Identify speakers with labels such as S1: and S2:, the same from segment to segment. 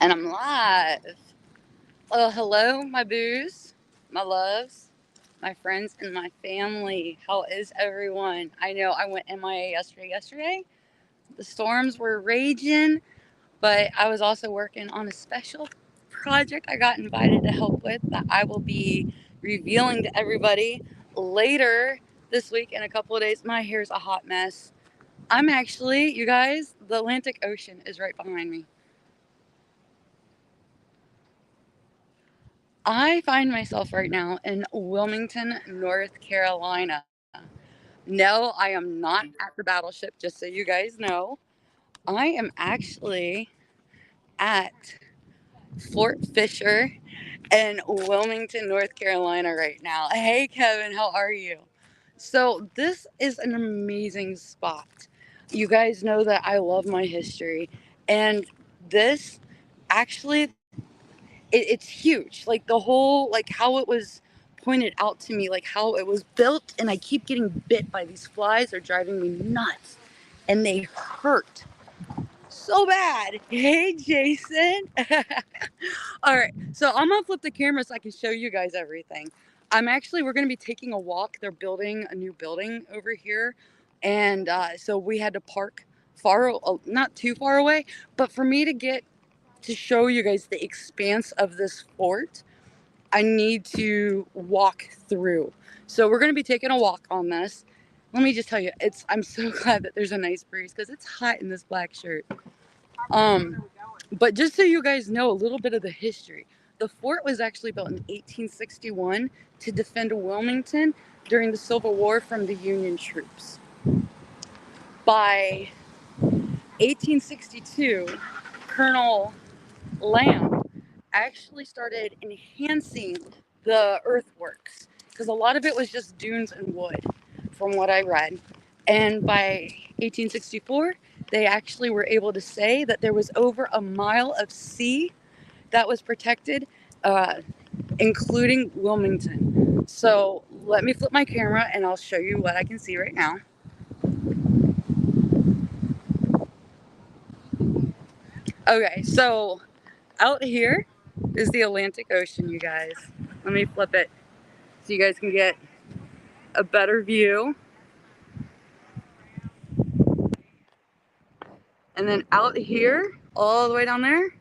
S1: And I'm live. Hello, my boos, my loves, my friends, and my family. How is everyone? I know I went MIA yesterday. The storms were raging, but I was also working on a special project I got invited to help with that I will be revealing to everybody later this week in a couple of days. My hair's a hot mess. I'm actually, you guys, the Atlantic Ocean is right behind me. I find myself right now in Wilmington, North Carolina. No, I am not at the battleship, just so you guys know. I am actually at Fort Fischer in Wilmington, North Carolina right now. Hey, Kevin, how are you? So, this is an amazing spot. You guys know that I love my history, and this actually it's huge. Like the whole, like how it was pointed out to me, like how it was built, and I keep getting bit by these flies. They're driving me nuts, and they hurt so bad. Hey, Jason. All right, so I'm gonna flip the camera so I can show you guys everything. We're gonna be taking a walk. They're building a new building over here, and so we had to park not too far away, but for me to get to show you guys the expanse of this fort, I need to walk through. So we're going to be taking a walk on this. Let me just tell you, I'm so glad that there's a nice breeze because it's hot in this black shirt. But just so you guys know a little bit of the history, the fort was actually built in 1861 to defend Wilmington during the Civil War from the Union troops. By 1862, Colonel Lamb actually started enhancing the earthworks because a lot of it was just dunes and wood, from what I read. And by 1864, they actually were able to say that there was over a mile of sea that was protected, uh, including Wilmington. So let me flip my camera and I'll show you what I can see right now. Okay, so out here is the Atlantic Ocean, you guys. Let me flip it so you guys can get a better view. And then out here, all the way down there,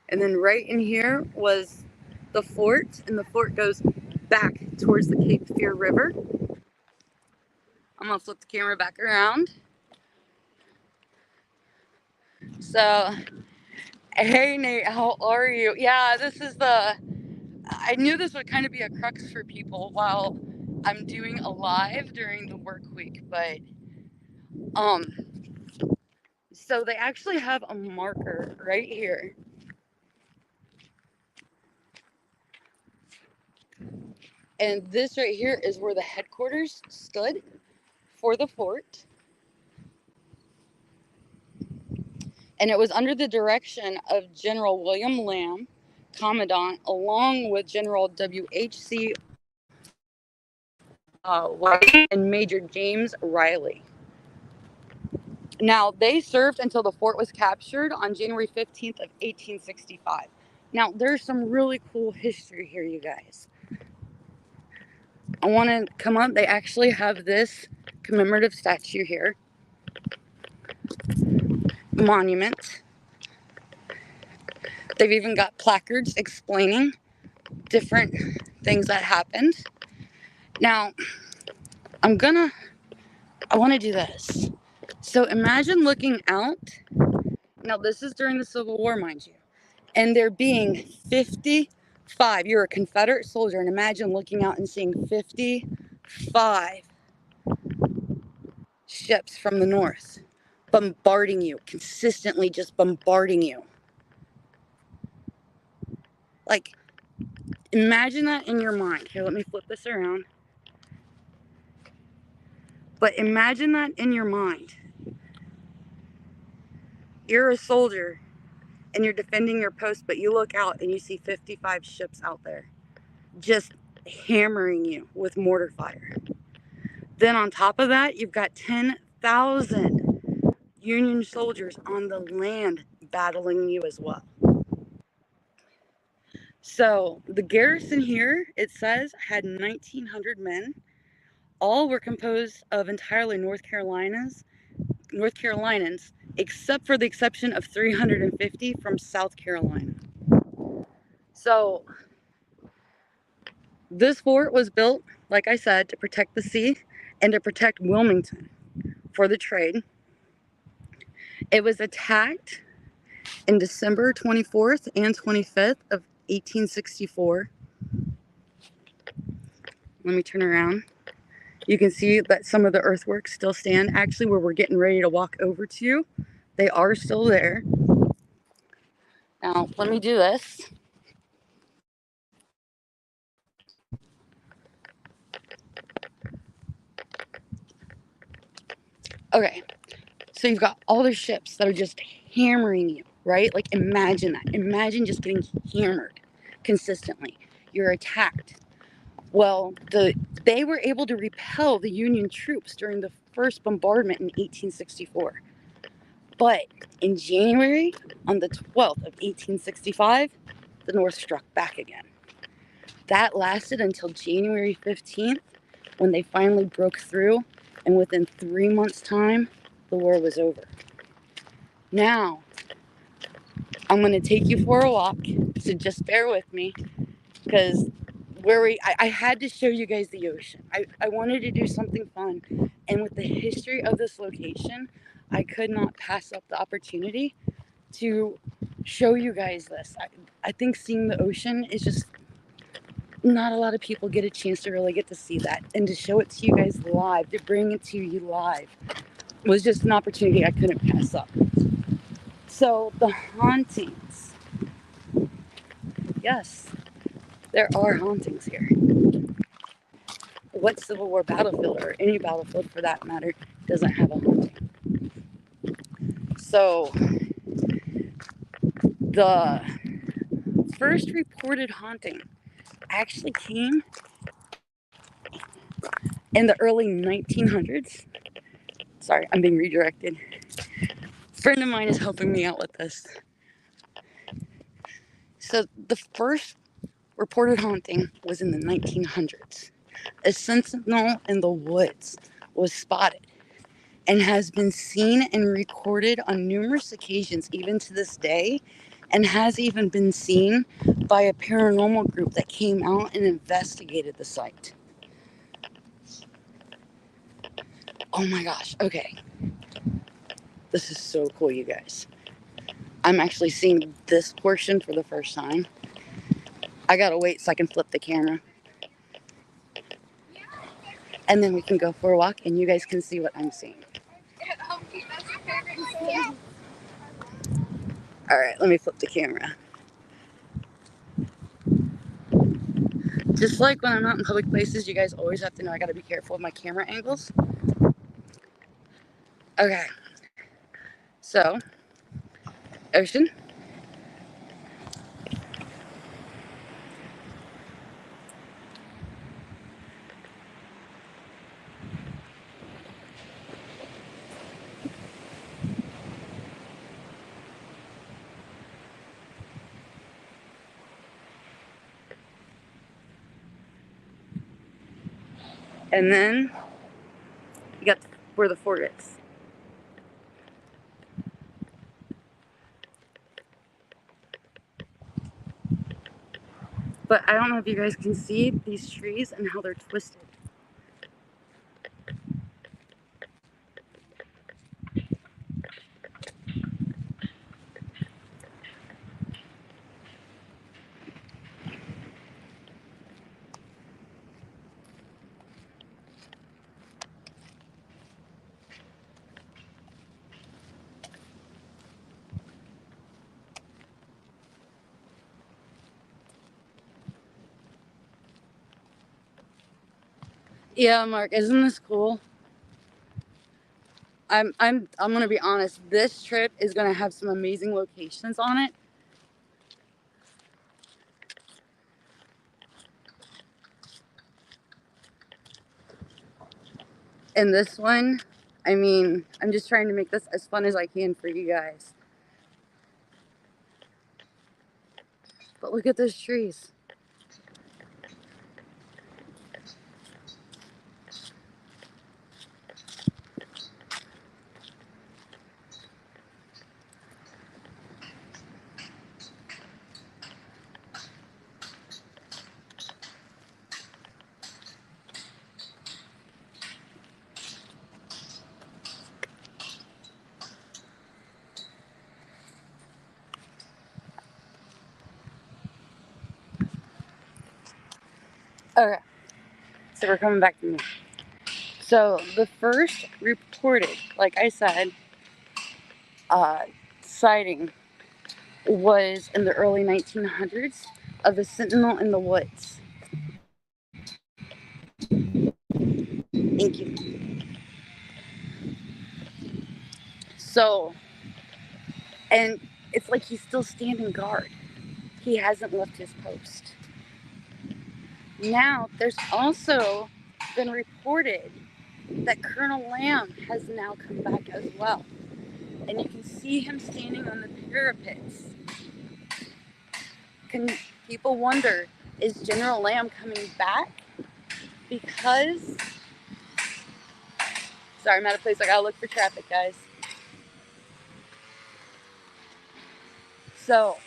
S1: and then right in here was the fort, and the fort goes back towards the Cape Fear River. I'm gonna flip the camera back around. So, hey Nate, how are you? Yeah, I knew this would kind of be a crux for people while I'm doing a live during the work week, but um, so they actually have a marker right here. And this right here is where the headquarters stood for the fort. And it was under the direction of General William Lamb, Commandant, along with General W.H.C. White and Major James Riley. Now, they served until the fort was captured on January 15th of 1865. Now, there's some really cool history here, you guys. I want to come up. They actually have this commemorative statue here. Monument. They've even got placards explaining different things that happened. Now, I want to do this. So imagine looking out. Now, this is during the Civil War, mind you, and there being 55. You're a Confederate soldier, and imagine looking out and seeing 55 ships from the north bombarding you, consistently just bombarding you. Like, imagine that in your mind. Here, let me flip this around. But imagine that in your mind. You're a soldier and you're defending your post, but you look out and you see 55 ships out there just hammering you with mortar fire. Then on top of that, you've got 10,000 Union soldiers on the land battling you as well. So the garrison here, it says, had 1,900 men. All were composed of entirely North Carolinians, except for the exception of 350 from South Carolina. So this fort was built, like I said, to protect the sea and to protect Wilmington for the trade. It was attacked in December 24th and 25th of 1864. Let me turn around. You can see that some of the earthworks still stand. Actually, where we're getting ready to walk over to, they are still there. Now, let me do this. Okay, so you've got all the ships that are just hammering you, right? Like, imagine that. Imagine just getting hammered consistently. You're attacked. Well, they were able to repel the Union troops during the first bombardment in 1864. But in January, on the 12th of 1865, the North struck back again. That lasted until January 15th, when they finally broke through, and within 3 months' time, the war was over. Now, I'm going to take you for a walk, so just bear with me, because I had to show you guys the ocean. I wanted to do something fun, and with the history of this location, I could not pass up the opportunity to show you guys this. I think seeing the ocean is just, not a lot of people get a chance to really get to see that, and to show it to you guys live, to bring it to you live, was just an opportunity I couldn't pass up. So the hauntings, yes, there are hauntings here. What Civil War battlefield, or any battlefield for that matter, doesn't have a haunting? So the first reported haunting actually came in the early 1900s. Sorry, I'm being redirected. A friend of mine is helping me out with this. So the first reported haunting was in the 1900s. A sentinel in the woods was spotted and has been seen and recorded on numerous occasions, even to this day, and has even been seen by a paranormal group that came out and investigated the site. Oh my gosh, okay. This is so cool, you guys. I'm actually seeing this portion for the first time. I gotta wait so I can flip the camera. And then we can go for a walk and you guys can see what I'm seeing. Alright, let me flip the camera. Just like when I'm out in public places, you guys always have to know I gotta be careful of my camera angles. Okay. So, ocean. And then you got where the fort is. But I don't know if you guys can see these trees and how they're twisted. Yeah, Mark, isn't this cool? I'm gonna be honest, this trip is gonna have some amazing locations on it. And this one, I mean, I'm just trying to make this as fun as I can for you guys. But look at those trees. Okay, so we're coming back to me. So the first reported, like I said, sighting was in the early 1900s of a sentinel in the woods. Thank you. So, and it's like he's still standing guard. He hasn't left his post. Now, there's also been reported that Colonel Lamb has now come back as well. And you can see him standing on the parapets. Can people wonder, is General Lamb coming back? Because, sorry, I'm at a place I gotta look for traffic, guys. So,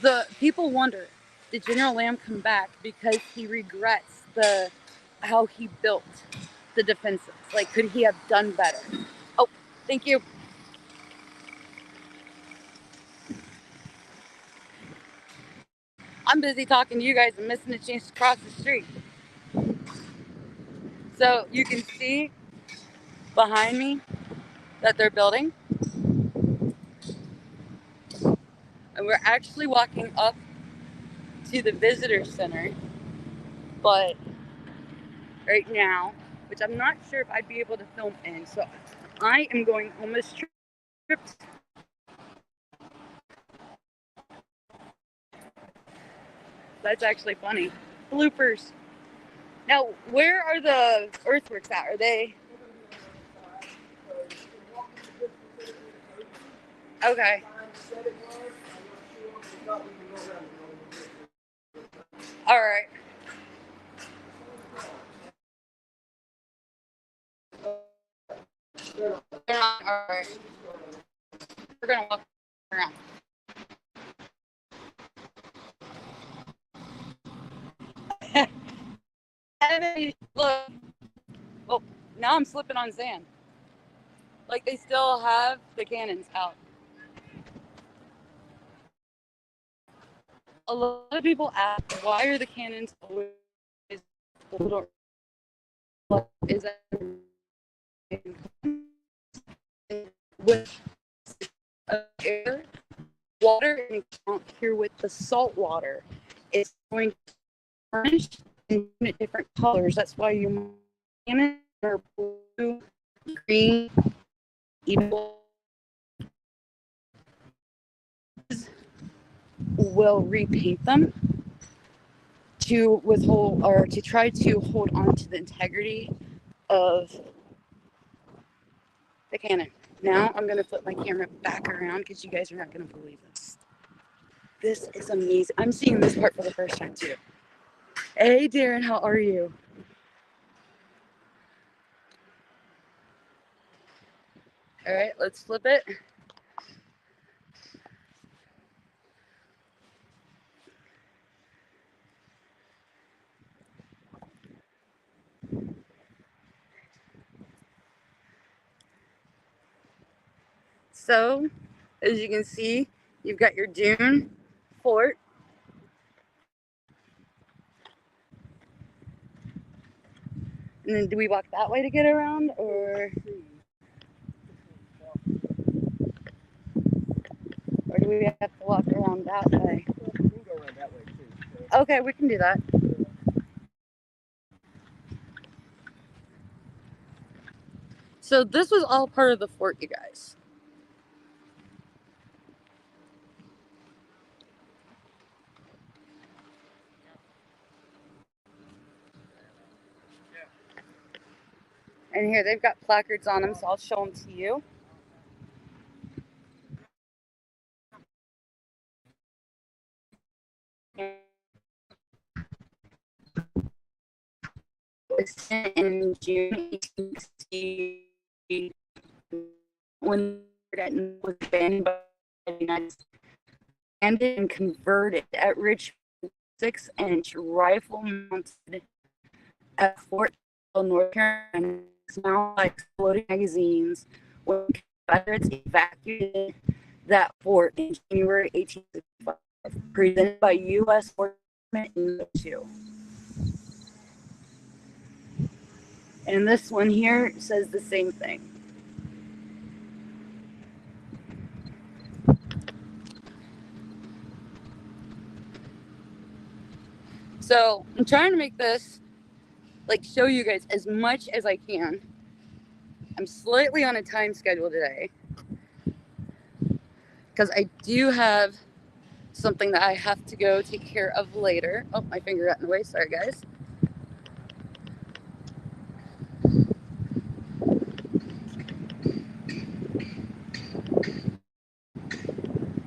S1: the people wonder, did General Lamb come back because he regrets how he built the defenses? Like, could he have done better? Oh, thank you. I'm busy talking to you guys and missing a chance to cross the street. So you can see behind me that they're building. And we're actually walking up to the visitor center. But right now, which I'm not sure if I'd be able to film in, so I am going on this trip. That's actually funny. Bloopers. Now, where are the earthworks at? Are they? Okay. All right. All right. We're gonna walk around. And then you look. Oh, now I'm slipping on sand. Like they still have the cannons out. A lot of people ask, why are the cannons always a little? Is that with air, water, and here with the salt water, it's going to furnish in different colors. That's why you cannon are blue, green, even will repaint them to withhold or to try to hold on to the integrity of the cannon. Now I'm going to flip my camera back around because you guys are not going to believe this. This is amazing. I'm seeing this part for the first time too. Hey Darren, how are you? All right, let's flip it. So, as you can see, you've got your dune fort. And then do we walk that way to get around, or do we have to walk around that way? We can go around that way too. Okay, we can do that. So this was all part of the fort, you guys. And here they've got placards on them, so I'll show them to you. existence in June 1860 when it was banned by the United States and converted at Richmond 6-inch rifle mounted at Fort Fischer, North Carolina, now by exploding magazines when Confederates evacuated that fort in January 1865, presented by U.S. Forces in 2. And this one here says the same thing. So I'm trying to make this like show you guys as much as I can. I'm slightly on a time schedule today because I do have something that I have to go take care of later. Oh, my finger got in the way. Sorry, guys.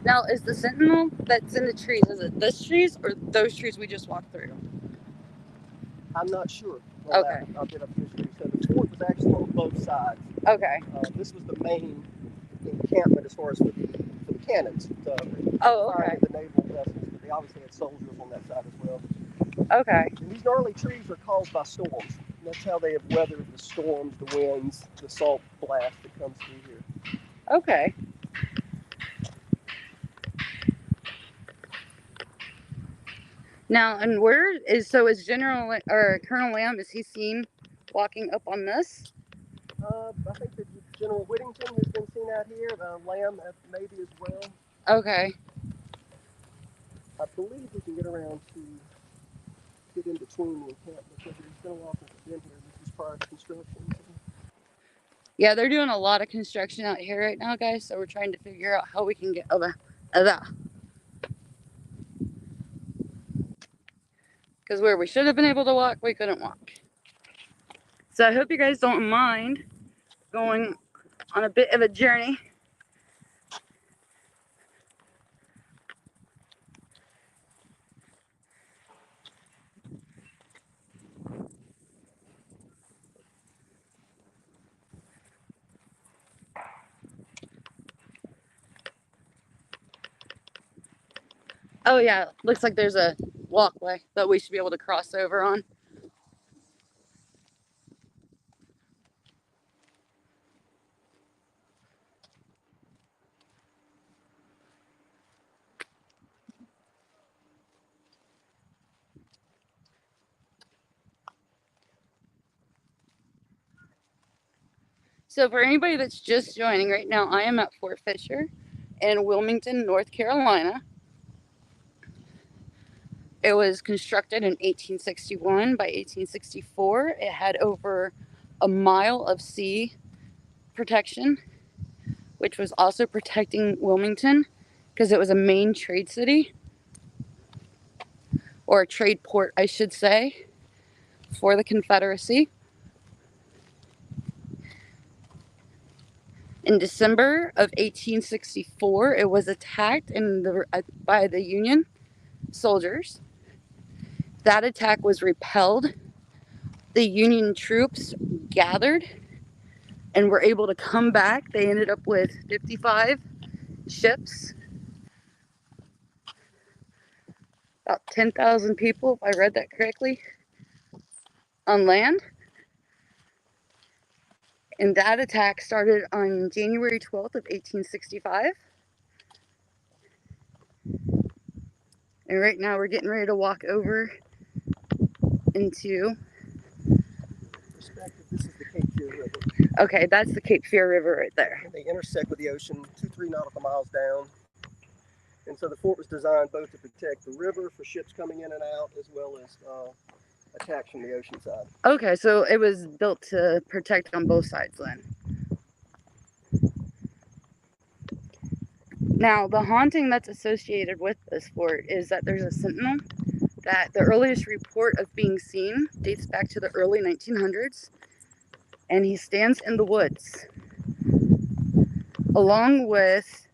S1: Now, is the sentinel that's in the trees, is it this trees or those trees we just walked through?
S2: I'm not sure.
S1: Okay.
S2: I'll get up history. So the fort was actually on both sides.
S1: Okay.
S2: This was the main encampment as far as for the cannons.
S1: Okay.
S2: The naval vessels, but they obviously had soldiers on that side as well.
S1: Okay.
S2: And these gnarly trees are caused by storms. And that's how they have weathered the storms, the winds, the salt blast that comes through here.
S1: Okay. Now, and is General or Colonel Lamb, is he seen walking up on this?
S2: I think that General Whittington has been seen out here. Lamb maybe as well.
S1: Okay.
S2: I believe we can get around to get in between the encampment because it's been a while since I've been here. This is prior to construction.
S1: Yeah, they're doing a lot of construction out here right now, guys. So we're trying to figure out how we can get over that. Because where we should have been able to walk, we couldn't walk. So I hope you guys don't mind going on a bit of a journey. Oh yeah, looks like there's a walkway that we should be able to cross over on. So for anybody that's just joining right now, I am at Fort Fischer in Wilmington, North Carolina. It was constructed in 1861. By 1864, it had over a mile of sea protection, which was also protecting Wilmington because it was a main trade city, or a trade port, I should say, for the Confederacy. In December of 1864, it was attacked by the Union soldiers. That attack was repelled. The Union troops gathered and were able to come back. They ended up with 55 ships, about 10,000 people, if I read that correctly, on land. And that attack started on January 12th of 1865. And right now we're getting ready to walk over into...
S2: This is the Cape Fear River.
S1: Okay, that's the Cape Fear River right there.
S2: And they intersect with the ocean 2-3 nautical miles down. And so the fort was designed both to protect the river for ships coming in and out, as well as attacks from the ocean side.
S1: Okay, so it was built to protect on both sides then. Now, the haunting that's associated with this fort is that there's a sentinel that the earliest report of being seen dates back to the early 1900s, and he stands in the woods along with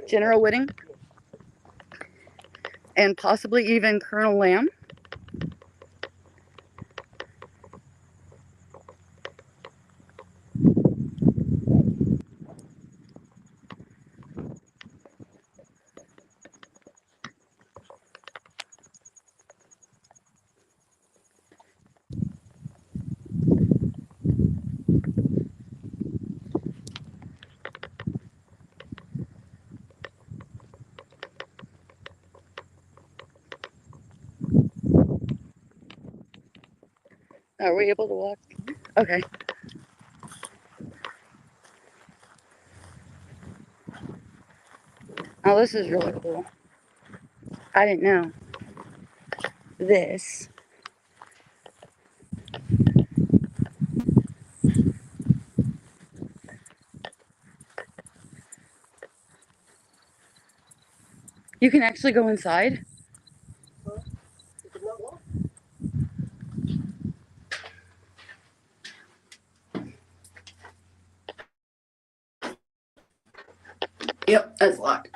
S1: General Whitting, and possibly even Colonel Lamb. Are we able to walk? Okay. Oh, this is really cool. I didn't know this. You can actually go inside. Yep, that's locked.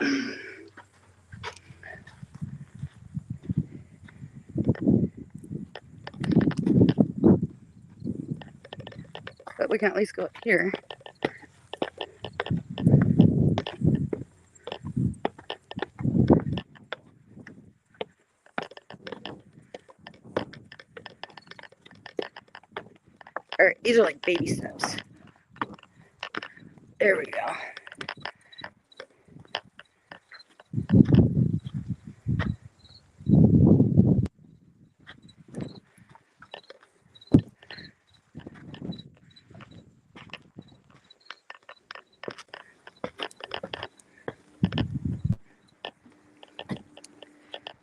S1: But we can at least go up here. Alright, these are like baby steps. There we go.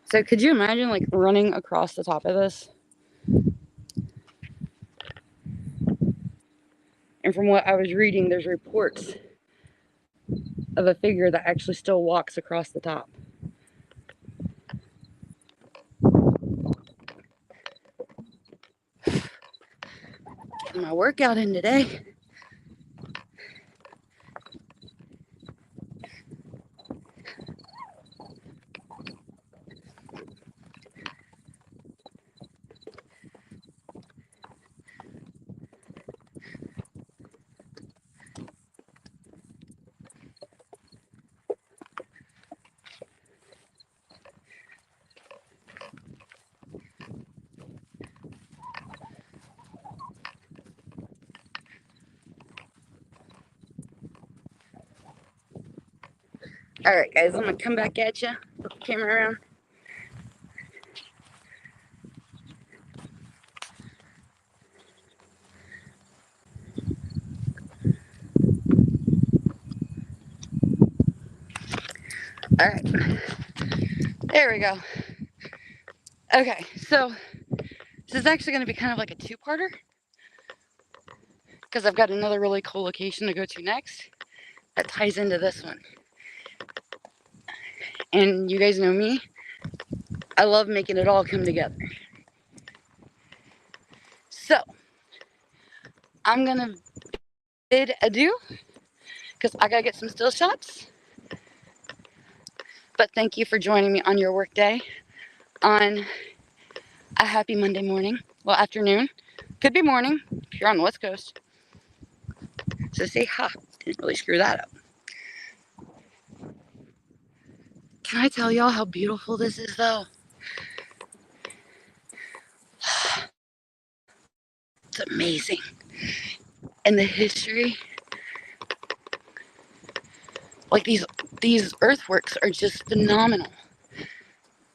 S1: So could you imagine like running across the top of this? And from what I was reading, there's reports of a figure that actually still walks across the top. Getting my workout in today. Alright guys, I'm gonna come back at you. Put the camera around. Alright. There we go. Okay, so this is actually gonna be kind of like a two-parter. Because I've got another really cool location to go to next that ties into this one. And you guys know me, I love making it all come together. So, I'm gonna bid adieu because I gotta get some still shots. But thank you for joining me on your work day on a happy Monday morning. Well, afternoon. Could be morning if you're on the West Coast. So say ha. Didn't really screw that up. Can I tell y'all how beautiful this is though? It's amazing. And the history. Like these earthworks are just phenomenal.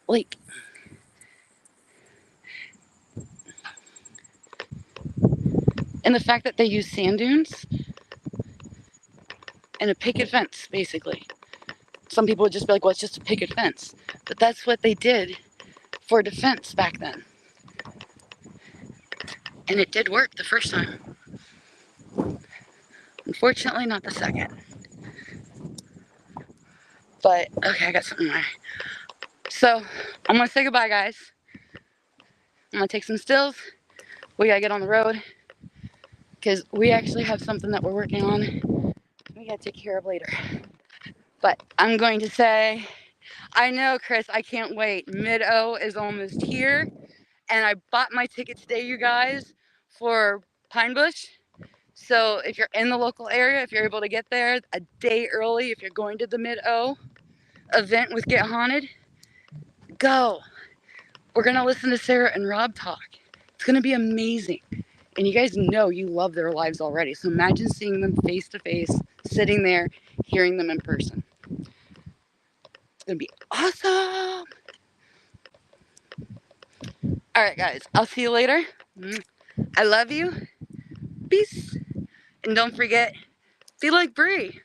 S1: Like and the fact that they use sand dunes and a picket fence, basically. Some people would just be like, well, it's just a picket fence. But that's what they did for defense back then. And it did work the first time. Unfortunately, not the second. But, okay, I got something there. So, I'm going to say goodbye, guys. I'm going to take some stills. We got to get on the road. Because we actually have something that we're working on. We got to take care of later. But I'm going to say, I know, Chris, I can't wait. Mid-O is almost here. And I bought my ticket today, you guys, for Pine Bush. So if you're in the local area, if you're able to get there a day early, if you're going to the Mid-O event with Get Haunted, go. We're going to listen to Sarah and Rob talk. It's going to be amazing. And you guys know you love their lives already. So imagine seeing them face to face, sitting there, hearing them in person. It's going to be awesome. All right, guys. I'll see you later. I love you. Peace. And don't forget, be like Bree.